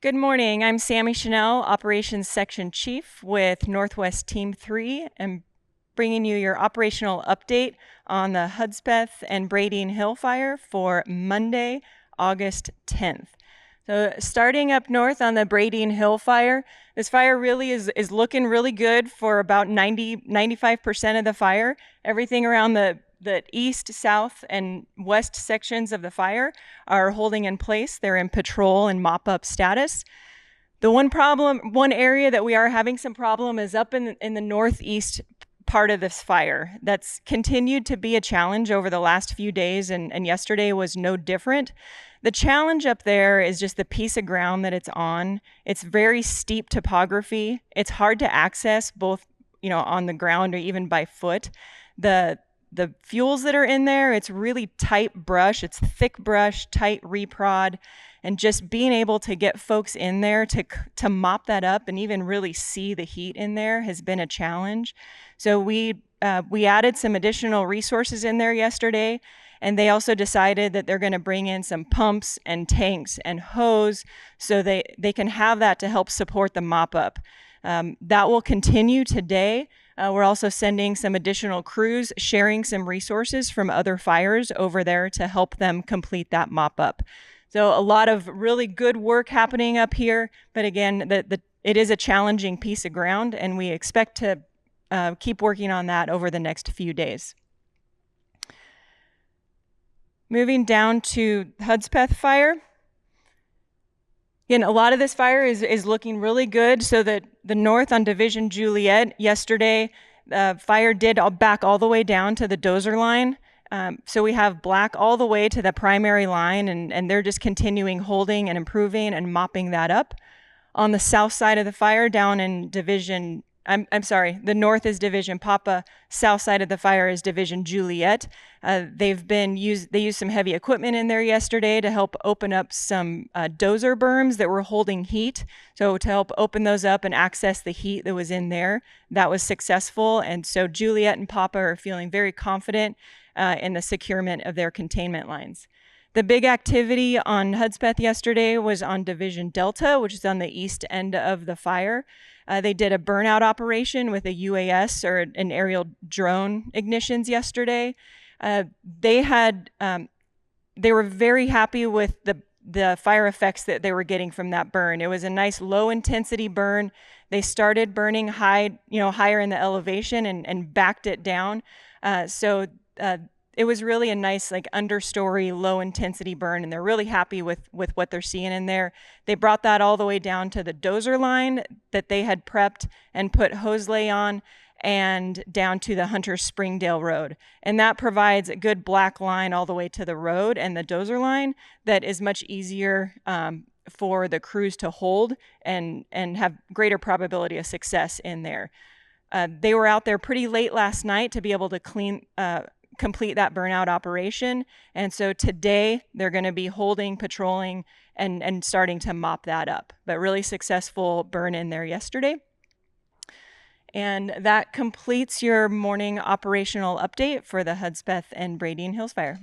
Good morning. I'm Sammy Chanel, Operations Section Chief with Northwest Team 3, and bringing you your operational update on the Hudspeth and Bradeen Hill fire for Monday, August 10th. So starting up north on the Bradeen Hill fire, this fire really is looking really good for about 95% of the fire. Everything around the east, south, and west sections of the fire are holding in place. They're in patrol and mop-up status. The one area that we are having some problem is up in the northeast part of this fire. That's continued to be a challenge over the last few days, and yesterday was no different. The challenge up there is just the piece of ground that it's on. It's very steep topography. It's hard to access both, on the ground or even by foot. The fuels that are in there, it's really tight brush. It's thick brush, tight reprod, and just being able to get folks in there to mop that up and even really see the heat in there has been a challenge. So we added some additional resources in there yesterday, and they also decided that they're going to bring in some pumps and tanks and hose so they can have that to help support the mop up. That will continue today. We're also sending some additional crews, sharing some resources from other fires over there to help them complete that mop up. So a lot of really good work happening up here, but again, it is a challenging piece of ground, and we expect to keep working on that over the next few days. Moving down to Hudspeth fire. Again, a lot of this fire is looking really good. So that the north on Division Juliet yesterday, fire did back all the way down to the dozer line. So we have black all the way to the primary line, and they're just continuing holding and improving and mopping that up. On the south side of the fire, down in Division, the north is Division Papa, south side of the fire is Division Juliet. They used some heavy equipment in there yesterday to help open up some dozer berms that were holding heat. So to help open those up and access the heat that was in there, that was successful. And so Juliet and Papa are feeling very confident in the securement of their containment lines. The big activity on Hudspeth yesterday was on Division Delta, which is on the east end of the fire. They did a burnout operation with a UAS, or an aerial drone, ignitions yesterday. They were very happy with the fire effects that they were getting from that burn. It was a nice low intensity burn. They started burning higher in the elevation and backed it down. It was really a nice understory low intensity burn, and they're really happy with what they're seeing in there. They brought that all the way down to the dozer line that they had prepped and put hose lay on, and down to the Hunter Springdale Road. And that provides a good black line all the way to the road and the dozer line that is much easier for the crews to hold and have greater probability of success in there. They were out there pretty late last night to be able to complete that burnout operation. And so today they're going to be holding, patrolling, and starting to mop that up. But really successful burn in there yesterday. And that completes your morning operational update for the Hudspeth and Bradeen Hills Fire.